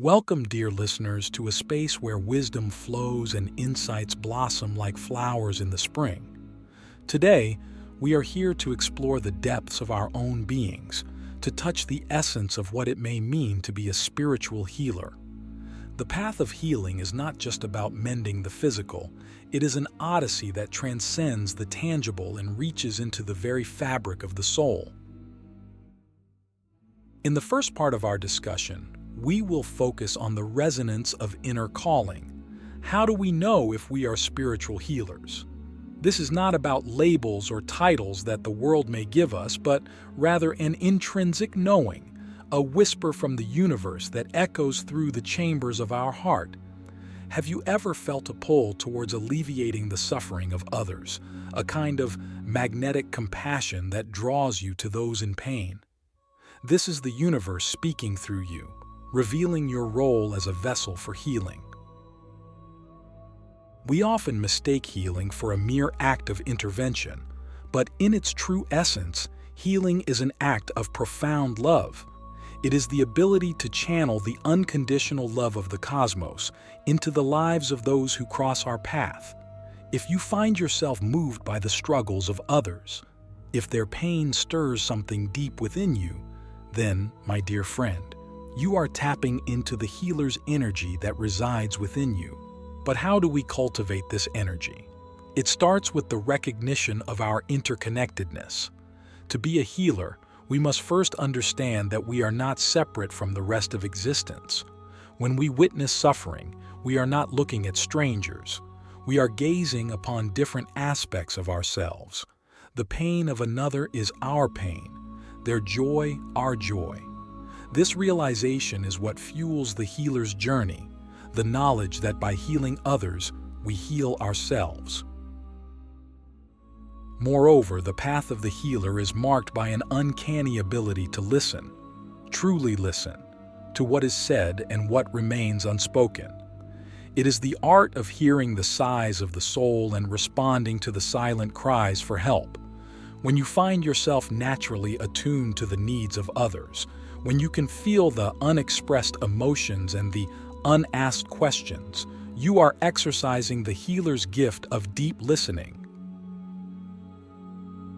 Welcome, dear listeners, to a space where wisdom flows and insights blossom like flowers in the spring. Today, we are here to explore the depths of our own beings, to touch the essence of what it may mean to be a spiritual healer. The path of healing is not just about mending the physical, it is an odyssey that transcends the tangible and reaches into the very fabric of the soul. In the first part of our discussion, we will focus on the resonance of inner calling. How do we know if we are spiritual healers? This is not about labels or titles that the world may give us, but rather an intrinsic knowing, a whisper from the universe that echoes through the chambers of our heart. Have you ever felt a pull towards alleviating the suffering of others, a kind of magnetic compassion that draws you to those in pain? This is the universe speaking through you, revealing your role as a vessel for healing. We often mistake healing for a mere act of intervention, but in its true essence, healing is an act of profound love. It is the ability to channel the unconditional love of the cosmos into the lives of those who cross our path. If you find yourself moved by the struggles of others, if their pain stirs something deep within you, then, my dear friend, you are tapping into the healer's energy that resides within you. But how do we cultivate this energy? It starts with the recognition of our interconnectedness. To be a healer, we must first understand that we are not separate from the rest of existence. When we witness suffering, we are not looking at strangers. We are gazing upon different aspects of ourselves. The pain of another is our pain, their joy, our joy. This realization is what fuels the healer's journey, the knowledge that by healing others, we heal ourselves. Moreover, the path of the healer is marked by an uncanny ability to listen, truly listen, to what is said and what remains unspoken. It is the art of hearing the sighs of the soul and responding to the silent cries for help. When you find yourself naturally attuned to the needs of others, when you can feel the unexpressed emotions and the unasked questions, you are exercising the healer's gift of deep listening.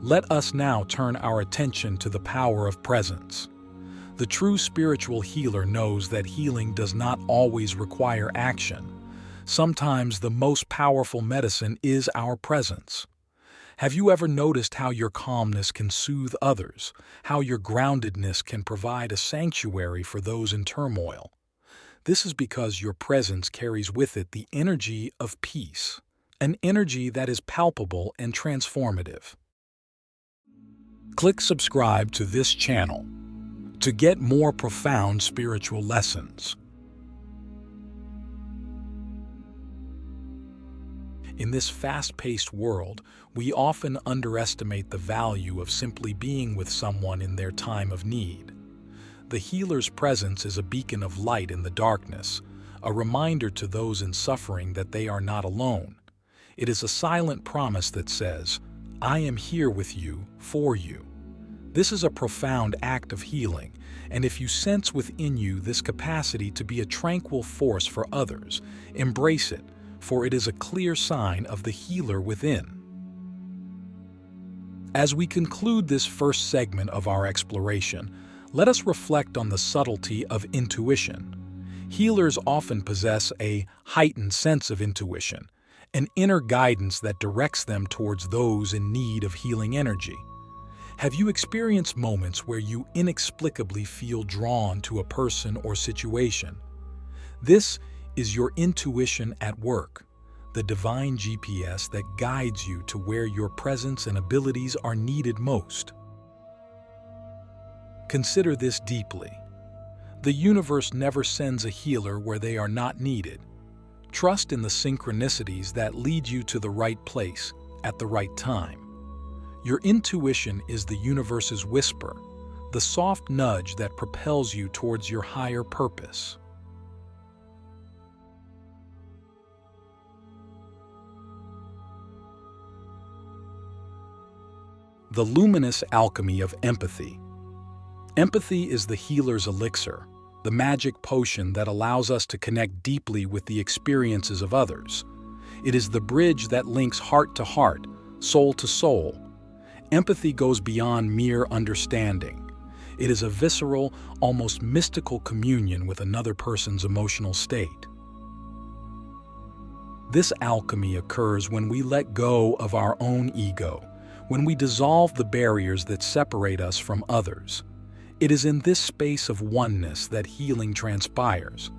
Let us now turn our attention to the power of presence. The true spiritual healer knows that healing does not always require action. Sometimes the most powerful medicine is our presence. Have you ever noticed how your calmness can soothe others, how your groundedness can provide a sanctuary for those in turmoil? This is because your presence carries with it the energy of peace, an energy that is palpable and transformative. Click subscribe to this channel to get more profound spiritual lessons. In this fast-paced world, we often underestimate the value of simply being with someone in their time of need. The healer's presence is a beacon of light in the darkness, a reminder to those in suffering that they are not alone. It is a silent promise that says, "I am here with you, for you." This is a profound act of healing, and if you sense within you this capacity to be a tranquil force for others, embrace it, for it is a clear sign of the healer within. As we conclude this first segment of our exploration, let us reflect on the subtlety of intuition. Healers often possess a heightened sense of intuition, an inner guidance that directs them towards those in need of healing energy. Have you experienced moments where you inexplicably feel drawn to a person or situation? This is your intuition at work, the divine GPS that guides you to where your presence and abilities are needed most. Consider this deeply. The universe never sends a healer where they are not needed. Trust in the synchronicities that lead you to the right place at the right time. Your intuition is the universe's whisper, the soft nudge that propels you towards your higher purpose. The luminous alchemy of empathy. Empathy is the healer's elixir, the magic potion that allows us to connect deeply with the experiences of others. It is the bridge that links heart to heart, soul to soul. Empathy goes beyond mere understanding. It is a visceral, almost mystical communion with another person's emotional state. This alchemy occurs when we let go of our own ego, when we dissolve the barriers that separate us from others. It is in this space of oneness that healing transpires.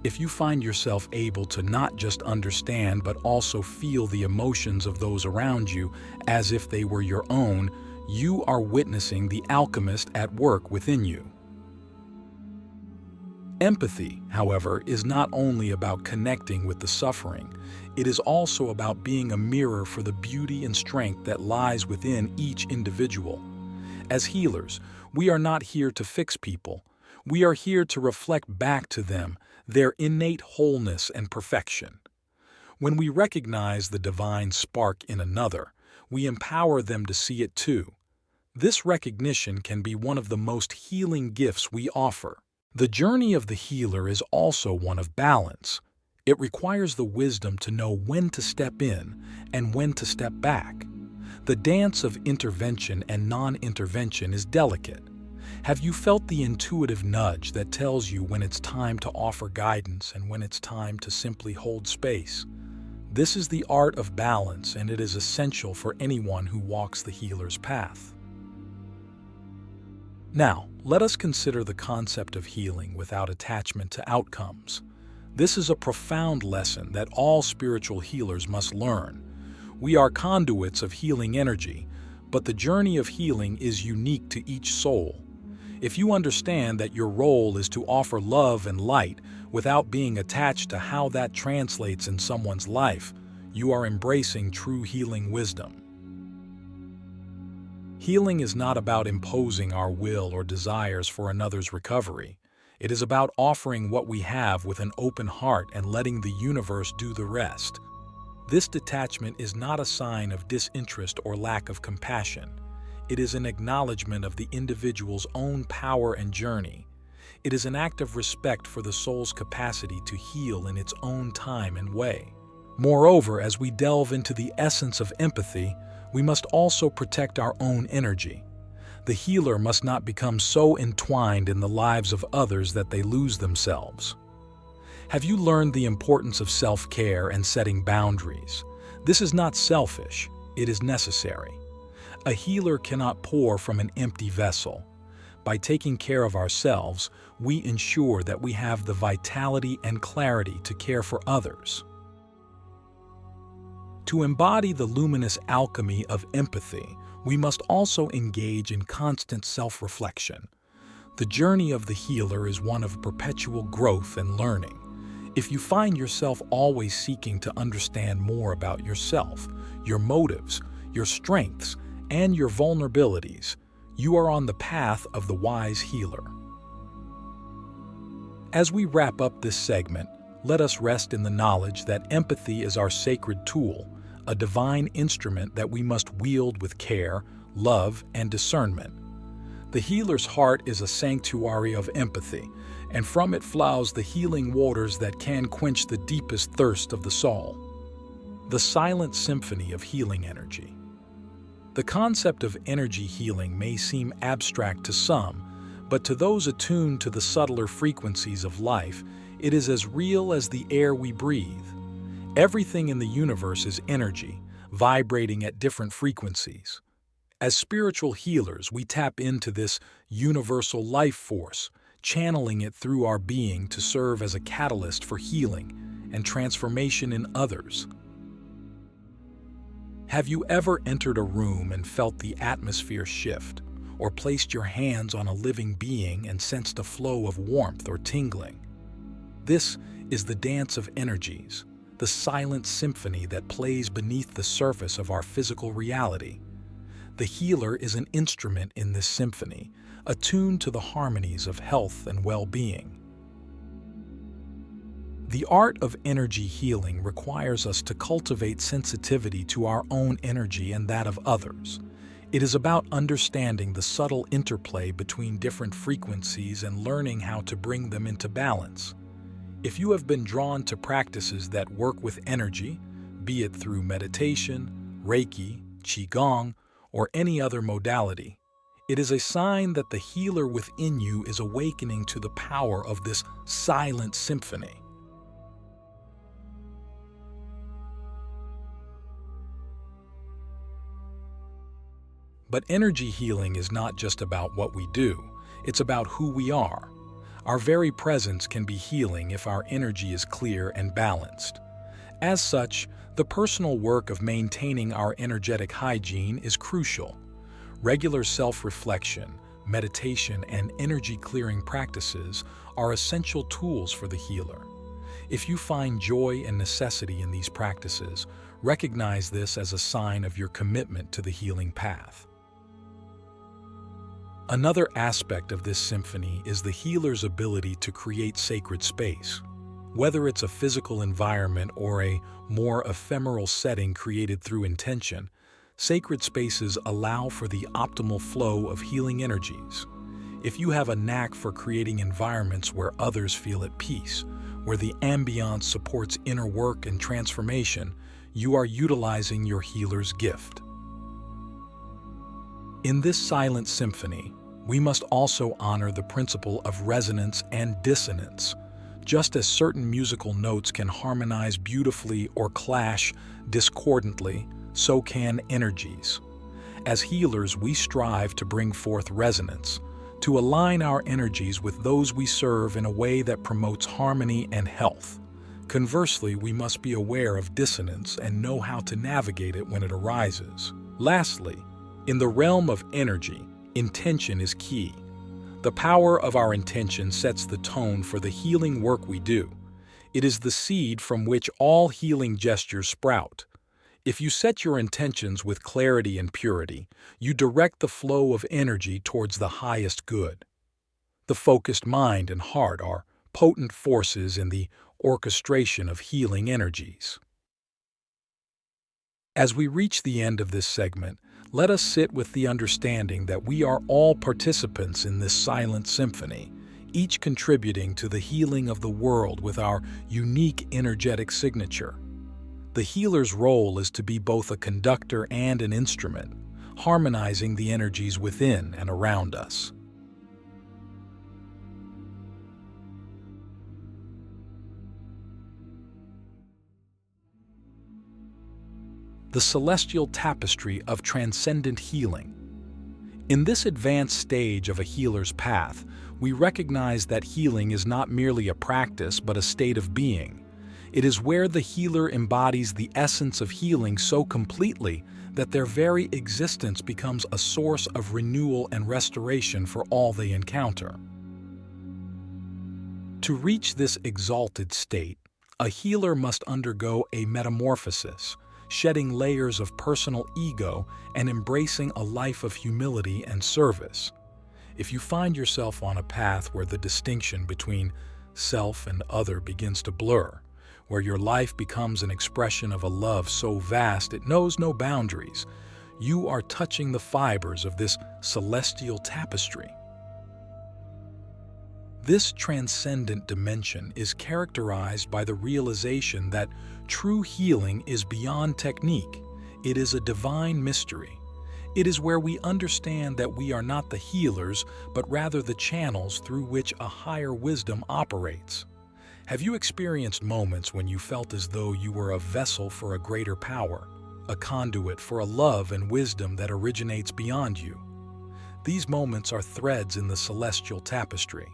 If you find yourself able to not just understand but also feel the emotions of those around you as if they were your own, you are witnessing the alchemist at work within you. Empathy, however, is not only about connecting with the suffering, it is also about being a mirror for the beauty and strength that lies within each individual. As healers, we are not here to fix people. We are here to reflect back to them their innate wholeness and perfection. When we recognize the divine spark in another, we empower them to see it too. This recognition can be one of the most healing gifts we offer. The journey of the healer is also one of balance. It requires the wisdom to know when to step in and when to step back. The dance of intervention and non-intervention is delicate. Have you felt the intuitive nudge that tells you when it's time to offer guidance and when it's time to simply hold space? This is the art of balance, and it is essential for anyone who walks the healer's path. Now, let us consider the concept of healing without attachment to outcomes. This is a profound lesson that all spiritual healers must learn. We are conduits of healing energy, but the journey of healing is unique to each soul. If you understand that your role is to offer love and light without being attached to how that translates in someone's life, you are embracing true healing wisdom. Healing is not about imposing our will or desires for another's recovery. It is about offering what we have with an open heart and letting the universe do the rest. This detachment is not a sign of disinterest or lack of compassion. It is an acknowledgement of the individual's own power and journey. It is an act of respect for the soul's capacity to heal in its own time and way. Moreover, as we delve into the essence of empathy, we must also protect our own energy. The healer must not become so entwined in the lives of others that they lose themselves. Have you learned the importance of self-care and setting boundaries? This is not selfish, it is necessary. A healer cannot pour from an empty vessel. By taking care of ourselves, we ensure that we have the vitality and clarity to care for others. To embody the luminous alchemy of empathy, we must also engage in constant self-reflection. The journey of the healer is one of perpetual growth and learning. If you find yourself always seeking to understand more about yourself, your motives, your strengths, and your vulnerabilities, you are on the path of the wise healer. As we wrap up this segment, let us rest in the knowledge that empathy is our sacred tool, a divine instrument that we must wield with care, love, and discernment. The healer's heart is a sanctuary of empathy, and from it flows the healing waters that can quench the deepest thirst of the soul. The silent symphony of healing energy. The concept of energy healing may seem abstract to some, but to those attuned to the subtler frequencies of life, it is as real as the air we breathe. Everything in the universe is energy, vibrating at different frequencies. As spiritual healers, we tap into this universal life force, channeling it through our being to serve as a catalyst for healing and transformation in others. Have you ever entered a room and felt the atmosphere shift, or placed your hands on a living being and sensed a flow of warmth or tingling? This is the dance of energies, the silent symphony that plays beneath the surface of our physical reality. The healer is an instrument in this symphony, attuned to the harmonies of health and well-being. The art of energy healing requires us to cultivate sensitivity to our own energy and that of others. It is about understanding the subtle interplay between different frequencies and learning how to bring them into balance. If you have been drawn to practices that work with energy, be it through meditation, Reiki, Qigong, or any other modality, it is a sign that the healer within you is awakening to the power of this silent symphony. But energy healing is not just about what we do, it's about who we are. Our very presence can be healing if our energy is clear and balanced. As such, the personal work of maintaining our energetic hygiene is crucial. Regular self-reflection, meditation, and energy-clearing practices are essential tools for the healer. If you find joy and necessity in these practices, recognize this as a sign of your commitment to the healing path. Another aspect of this symphony is the healer's ability to create sacred space. Whether it's a physical environment or a more ephemeral setting created through intention, sacred spaces allow for the optimal flow of healing energies. If you have a knack for creating environments where others feel at peace, where the ambiance supports inner work and transformation, you are utilizing your healer's gift. In this silent symphony, we must also honor the principle of resonance and dissonance. Just as certain musical notes can harmonize beautifully or clash discordantly, so can energies. As healers, we strive to bring forth resonance, to align our energies with those we serve in a way that promotes harmony and health. Conversely, we must be aware of dissonance and know how to navigate it when it arises. Lastly, in the realm of energy, intention is key. The power of our intention sets the tone for the healing work we do. It is the seed from which all healing gestures sprout. If you set your intentions with clarity and purity, you direct the flow of energy towards the highest good. The focused mind and heart are potent forces in the orchestration of healing energies. As we reach the end of this segment, let us sit with the understanding that we are all participants in this silent symphony, each contributing to the healing of the world with our unique energetic signature. The healer's role is to be both a conductor and an instrument, harmonizing the energies within and around us. The celestial tapestry of transcendent healing. In this advanced stage of a healer's path, we recognize that healing is not merely a practice but a state of being. It is where the healer embodies the essence of healing so completely that their very existence becomes a source of renewal and restoration for all they encounter. To reach this exalted state, a healer must undergo a metamorphosis, shedding layers of personal ego and embracing a life of humility and service. If you find yourself on a path where the distinction between self and other begins to blur, where your life becomes an expression of a love so vast it knows no boundaries, you are touching the fibers of this celestial tapestry. This transcendent dimension is characterized by the realization that true healing is beyond technique. It is a divine mystery. It is where we understand that we are not the healers, but rather the channels through which a higher wisdom operates. Have you experienced moments when you felt as though you were a vessel for a greater power, a conduit for a love and wisdom that originates beyond you? These moments are threads in the celestial tapestry.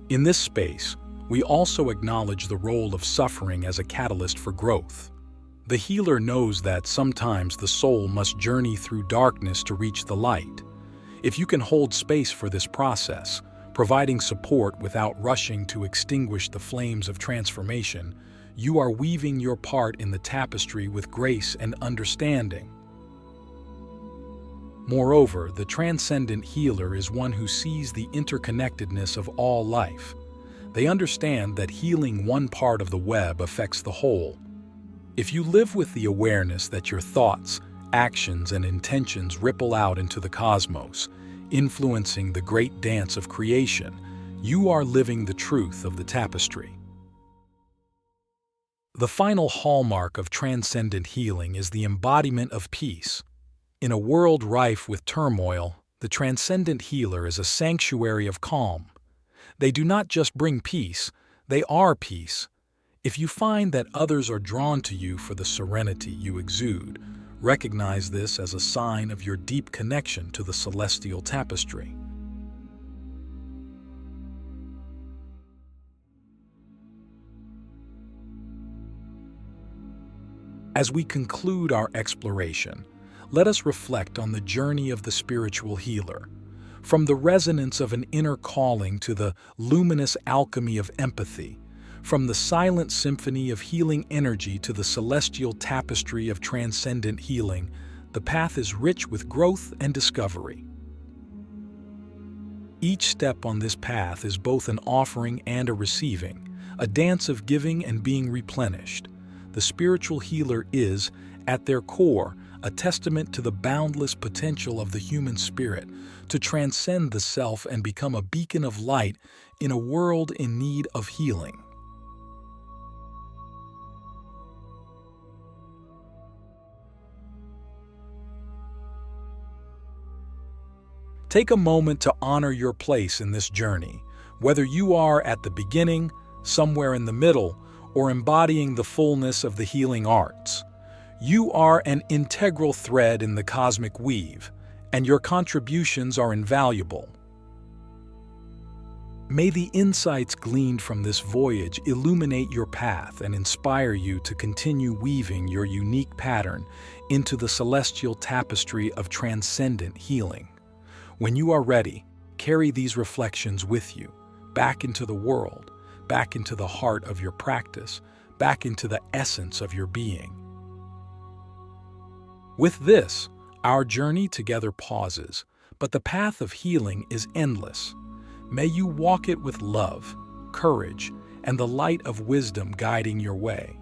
In this space, we also acknowledge the role of suffering as a catalyst for growth. The healer knows that sometimes the soul must journey through darkness to reach the light. If you can hold space for this process, providing support without rushing to extinguish the flames of transformation, you are weaving your part in the tapestry with grace and understanding. Moreover, the transcendent healer is one who sees the interconnectedness of all life. They understand that healing one part of the web affects the whole. If you live with the awareness that your thoughts, actions, and intentions ripple out into the cosmos, influencing the great dance of creation, you are living the truth of the tapestry. The final hallmark of transcendent healing is the embodiment of peace. In a world rife with turmoil, the transcendent healer is a sanctuary of calm. They do not just bring peace, they are peace. If you find that others are drawn to you for the serenity you exude, recognize this as a sign of your deep connection to the celestial tapestry. As we conclude our exploration, let us reflect on the journey of the spiritual healer. From the resonance of an inner calling to the luminous alchemy of empathy, from the silent symphony of healing energy to the celestial tapestry of transcendent healing, the path is rich with growth and discovery. Each step on this path is both an offering and a receiving, a dance of giving and being replenished. The spiritual healer is, at their core, a testament to the boundless potential of the human spirit to transcend the self and become a beacon of light in a world in need of healing. Take a moment to honor your place in this journey, whether you are at the beginning, somewhere in the middle, or embodying the fullness of the healing arts. You are an integral thread in the cosmic weave, and your contributions are invaluable. May the insights gleaned from this voyage illuminate your path and inspire you to continue weaving your unique pattern into the celestial tapestry of transcendent healing. When you are ready, carry these reflections with you, back into the world, back into the heart of your practice, back into the essence of your being. With this, our journey together pauses, but the path of healing is endless. May you walk it with love, courage, and the light of wisdom guiding your way.